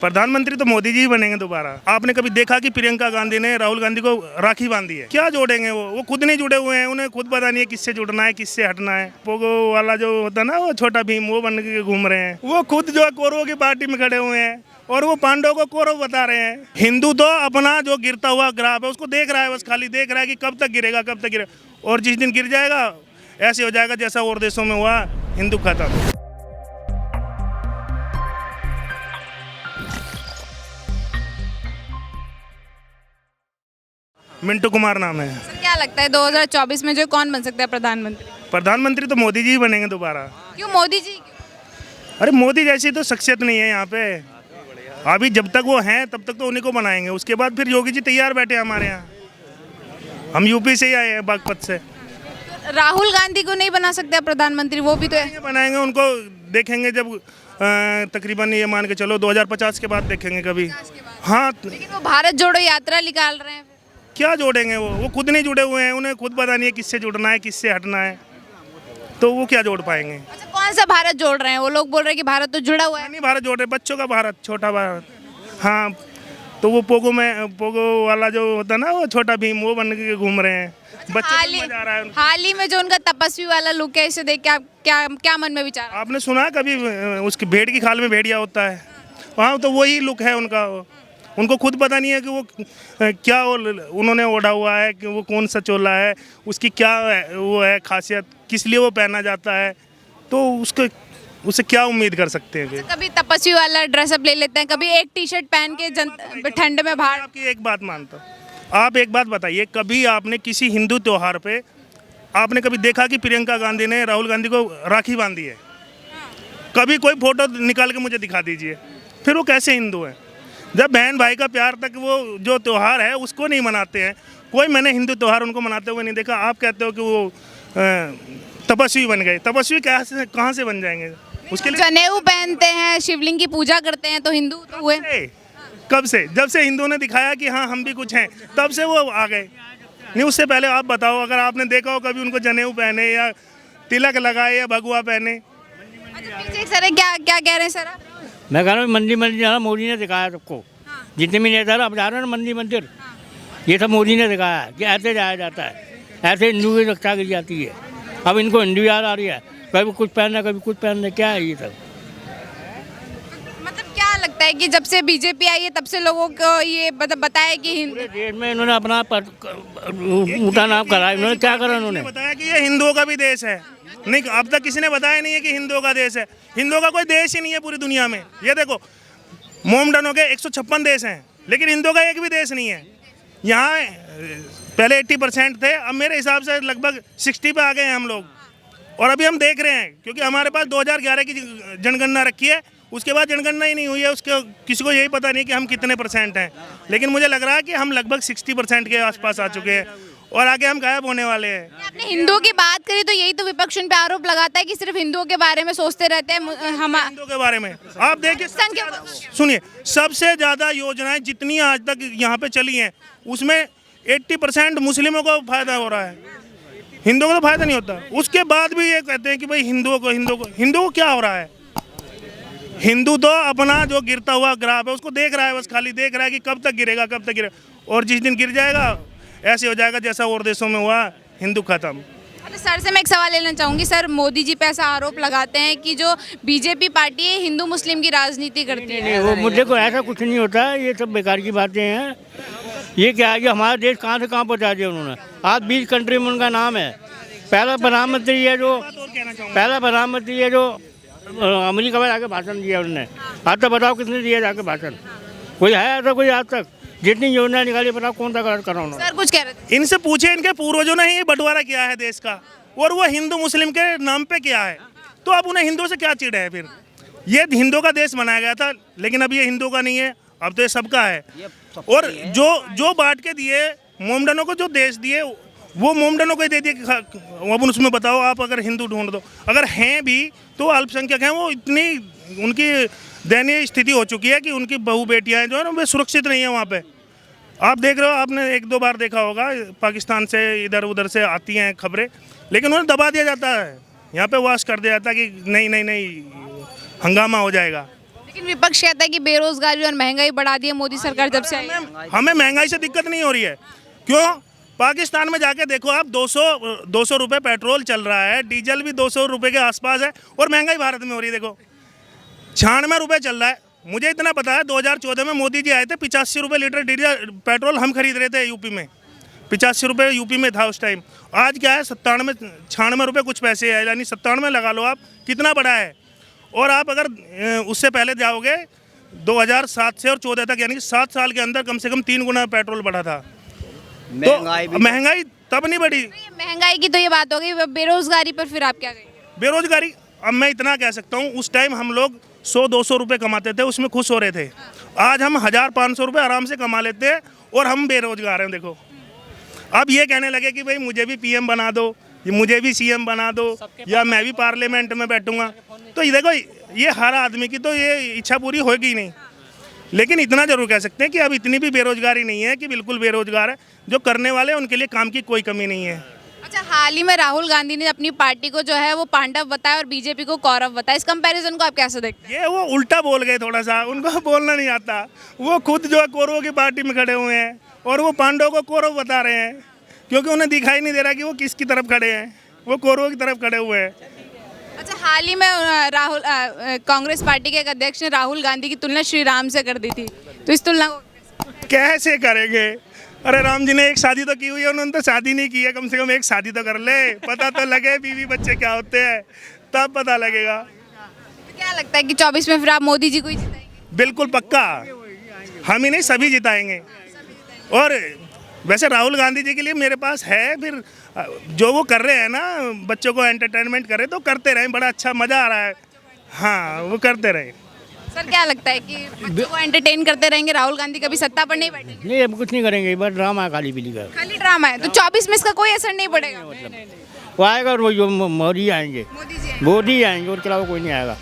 प्रधानमंत्री तो मोदी जी ही बनेंगे दोबारा। आपने कभी देखा कि प्रियंका गांधी ने राहुल गांधी को राखी बांधी है? क्या जोड़ेंगे वो खुद नहीं जुड़े हुए हैं, उन्हें खुद पता नहीं है किससे जुड़ना है किससे हटना है। पोगो वाला जो होता है ना, वो छोटा भीम, वो बन के घूम रहे हैं। वो खुद जो है कौरवों की पार्टी में खड़े हुए हैं और वो पांडवों को कौरव बता रहे हैं। हिंदू तो अपना जो गिरता हुआ ग्राफ है उसको देख रहा है, बस खाली देख रहा है कि कब तक गिरेगा कब तक गिरेगा, और जिस दिन गिर जाएगा ऐसे हो जाएगा जैसा और देशों में हुआ, हिंदू खत्म। मिंटू कुमार नाम है। सर क्या लगता है 2024 में जो कौन बन सकता है प्रधानमंत्री? प्रधानमंत्री तो मोदी जी ही बनेंगे दोबारा। क्यों मोदी जी? अरे मोदी जैसी तो शख्सियत नहीं है यहाँ पे। अभी जब तक वो हैं तब तक तो उन्हीं को बनाएंगे, उसके बाद फिर योगी जी तैयार बैठे हैं हमारे यहाँ। हम यूपी से ही आए हैं, बागपत से। राहुल गांधी को नहीं बना सकते प्रधानमंत्री? वो भी तो है। बनाएंगे, उनको देखेंगे जब तकरीबन ये मान के चलो 2050 के बाद देखेंगे कभी। हाँ, लेकिन वो भारत जोड़ो यात्रा निकाल रहे हैं। क्या जोड़ेंगे वो खुद नहीं जुड़े हुए हैं, उन्हें खुद पता नहीं है किससे जुड़ना है किससे हटना है, तो वो क्या जोड़ पाएंगे? अच्छा, कौन सा भारत जोड़ रहे हैं? वो लोग बोल रहे हैं कि भारत तो जुड़ा हुआ है। नहीं, भारत जोड़ रहे, बच्चों का भारत, छोटा भारत। हाँ, तो वो पोगो वाला जो होता है ना, वो छोटा भीम, वो बन के घूम रहे हैं। हाल ही में जो उनका तपस्वी वाला लुक है, इसे देख के आप क्या मन में विचार? आपने सुना है कभी उसकी भेड़ की खाल में भेड़िया होता है? हाँ, तो वही लुक है उनका। उनको खुद पता नहीं है कि वो क्या उन्होंने ओढ़ा हुआ है, कि वो कौन सा चोला है, उसकी क्या वो है खासियत, किस लिए वो पहना जाता है, तो उससे क्या उम्मीद कर सकते हैं? कभी तपस्वी वाला ड्रेसअप ले लेते हैं, कभी एक टी शर्ट पहन के ठंड में बाहर। आपकी एक बात मानता हूँ, आप एक बात बताइए, कभी आपने किसी हिंदू त्योहार पे आपने कभी देखा कि प्रियंका गांधी ने राहुल गांधी को राखी बांधी है? कभी कोई फोटो निकाल के मुझे दिखा दीजिए, फिर वो कैसे हिंदू है? जब बहन भाई का प्यार तक वो जो त्यौहार है उसको नहीं मनाते हैं, कोई मैंने हिंदू त्यौहार उनको मनाते हुए नहीं देखा। आप कहते हो कि वो तपस्वी बन गए, तपस्वी कहाँ से बन जाएंगे? उसके लिए जनेऊ पहनते हैं, शिवलिंग की पूजा करते हैं, तो हिंदू तो हुए। कब से? जब से हिंदुओं ने दिखाया कि हाँ हम भी कुछ हैं, तब से वो आ गए। नहीं, उससे पहले आप बताओ, अगर आपने देखा हो कभी उनको जनेऊ पहने या तिलक लगाए या भगवा पहने? पीछे सर क्या क्या कह रहे हैं सर? मैं कह रहा हूँ मंदिर मंदिर जाना मोदी ने दिखाया सबको। जितने भी नेता अब जा रहे हैं ना मंदिर मंदिर, ये सब मोदी ने दिखाया है कि ऐसे जाया जाता है, ऐसे हिंदू की रक्षा की जाती है। अब इनको हिंदू याद आ रही है, कभी कुछ पहनना कभी कुछ पहनना, क्या है ये सब? मतलब क्या लगता है कि जब से बीजेपी आई है तब से लोगों को ये बताया कि पूरे देश में इन्होंने अपना ऊँचा नाम करा, इन्होंने क्या करा? उन्होंने बताया कि ये हिंदुओं का भी देश है। नहीं, अब तक किसी ने बताया नहीं है कि हिंदुओं का देश है। हिंदुओं का कोई देश ही नहीं है पूरी दुनिया में। ये देखो, मोमडनों के 156 देश हैं, लेकिन हिंदुओं का एक भी देश नहीं है। यहाँ पहले 80% थे, अब मेरे हिसाब से लगभग 60 पे आ गए हैं हम लोग। और अभी हम देख रहे हैं, क्योंकि हमारे पास 2011 की जनगणना रखी है, उसके बाद जनगणना ही नहीं हुई है, उसके किसी को यही पता नहीं कि हम कितने % हैं। लेकिन मुझे लग रहा है कि हम लगभग 60% के आसपास आ चुके हैं और आगे हम गायब होने वाले हैं। आपने हिंदुओं की बात करी तो यही तो विपक्ष उन पे आरोप लगाता है कि सिर्फ हिंदुओं के बारे में सोचते रहते हैं। हम हिंदुओं के बारे में आप देखिए, सुनिए, सबसे ज़्यादा योजनाएं जितनी आज तक यहाँ पे चली हैं उसमें 80% मुस्लिमों को फायदा हो रहा है, हिंदुओं को तो फायदा नहीं होता। उसके बाद भी ये कहते हैं कि भाई हिंदुओं को क्या हो रहा है? हिंदू तो अपना जो गिरता हुआ ग्राफ है उसको देख रहा है, बस खाली देख रहा है कि कब तक गिरेगा कब तक गिरेगा, और जिस दिन गिर जाएगा ऐसे हो जाएगा जैसा और देशों में हुआ, हिंदू खत्म। अच्छा, सर से मैं एक सवाल लेना चाहूँगी। सर, मोदी जी पे ऐसा आरोप लगाते हैं कि जो बीजेपी पार्टी है हिंदू मुस्लिम की राजनीति करती है। नहीं, वो मुद्दे को ऐसा कुछ नहीं होता है, ये सब बेकार की बातें हैं। ये क्या है कि हमारा देश कहाँ से कहाँ पहुँचा दिया उन्होंने। आज 20 कंट्री में उनका नाम है। पहला प्रधानमंत्री है जो अमेरिका में जाके भाषण दिया उन्होंने। आज तक बताओ किसने दिया जाके भाषण? कोई है ऐसा कोई आज तक? जितनी योजना निकाली बताओ कौन सा गलत करा उन्होंने? सर कुछ कह रहे थे। इनसे पूछे, इनके पूर्वजों ने ही बंटवारा किया है देश का, और वो हिंदू मुस्लिम के नाम पे किया है, तो अब उन्हें हिंदुओं से क्या चिढ़ है? फिर ये हिंदुओं का देश बनाया गया था, लेकिन अब ये हिंदुओं का नहीं है, अब तो ये सबका है। और जो बांट के दिए मोमडनों को, जो देश दिए वो मोमडनों को ही दे दिए। अब उसमें बताओ आप, अगर हिंदू ढूंढ दो, अगर हैं भी तो अल्पसंख्यक हैं, वो इतनी उनकी दयनीय स्थिति हो चुकी है कि उनकी बहू बेटियां जो है ना, वे सुरक्षित नहीं है वहाँ पे। आप देख रहे हो, आपने 1-2 बार देखा होगा, पाकिस्तान से इधर उधर से आती हैं खबरें, लेकिन उन्हें दबा दिया जाता है, यहाँ पे वाश कर दिया जाता है कि नहीं हंगामा हो जाएगा। लेकिन विपक्ष कहता है कि बेरोजगारी और महंगाई बढ़ा दी है मोदी सरकार जब से आई है। हमें महंगाई से दिक्कत नहीं हो रही है। क्यों? पाकिस्तान में जाके देखो आप, 200 रुपये पेट्रोल चल रहा है, डीजल भी 200 रुपये के आसपास है, और महंगाई भारत में हो रही है। देखो 96 रुपये चल रहा है। मुझे इतना पता है 2014 में मोदी जी आए थे, 85 रुपये लीटर डीजल पेट्रोल हम खरीद रहे थे यूपी में। 85 रुपये यूपी में था उस टाइम। आज क्या है 96 रुपये कुछ पैसे है, यानी 97 लगा लो आप, कितना बड़ा है। और आप अगर उससे पहले जाओगे 2007 से और 14 तक, यानी कि 7 साल के अंदर कम से कम 3 गुना पेट्रोल बढ़ा था। तो महंगाई तब नहीं बढ़ी। ये महंगाई की तो ये बात हो गई, बेरोजगारी पर फिर आप क्या कहेंगे? बेरोजगारी, अब मैं इतना कह सकता हूँ, उस टाइम हम लोग 100-200 रुपये कमाते थे, उसमें खुश हो रहे थे। आज हम 1000-500 रुपये आराम से कमा लेते हैं और हम बेरोजगार हैं। देखो अब ये कहने लगे कि भाई मुझे भी पीएम बना दो, मुझे भी सीएम बना दो, या मैं भी पार्लियामेंट में बैठूंगा। तो ये देखो, ये हर आदमी की तो ये इच्छा पूरी होगी नहीं, लेकिन इतना जरूर कह सकते हैं कि अब इतनी भी बेरोजगारी नहीं है कि बिल्कुल बेरोजगार है। जो करने वाले हैं उनके लिए काम की कोई कमी नहीं है। अच्छा, हाल ही में राहुल गांधी ने अपनी पार्टी को जो है वो पांडव बताया और बीजेपी को कौरव बताया। इस कंपैरिजन को आप कैसे देखते हैं? ये वो उल्टा बोल गए थोड़ा सा, उनको बोलना नहीं आता। वो खुद जो है कौरवों की पार्टी में खड़े हुए हैं और वो पांडवों को कौरव बता रहे हैं, क्योंकि उन्हें दिखाई नहीं दे रहा कि वो किसकी तरफ खड़े हैं। वो कौरवों की तरफ खड़े हुए हैं। अच्छा, हाल ही में राहुल कांग्रेस पार्टी के एक अध्यक्ष ने राहुल गांधी की तुलना श्री राम से कर दी थी, तो इस तुलना को कैसे करेंगे? अरे राम जी ने एक शादी तो की हुई है, उन्होंने तो शादी नहीं की है। कम से कम एक शादी तो कर ले, पता तो लगे बीवी बच्चे क्या होते हैं, तब पता लगेगा। तो क्या लगता है कि 24 में फिर आप मोदी जी को ही जिताएंगे? बिल्कुल पक्का, हम ही नहीं सभी जिताएंगे। और वैसे राहुल गांधी जी के लिए मेरे पास है, फिर जो वो कर रहे हैं ना, बच्चों को एंटरटेनमेंट कर रहे, तो करते रहें, बड़ा अच्छा मज़ा आ रहा है। हाँ, वो करते रहें। सर क्या लगता है कि बच्चों को एंटरटेन करते रहेंगे, राहुल गांधी कभी सत्ता पर नहीं बैठेंगे? नहीं, अब कुछ नहीं करेंगे, बस ड्रामा है खाली पीली का। खाली ड्रामा है, तो 24 में इसका कोई असर नहीं पड़ेगा? वो आएगा और वो जो मोदी आएंगे, मोदी जी मोदी आएंगे, और के अलावा कोई नहीं आएगा।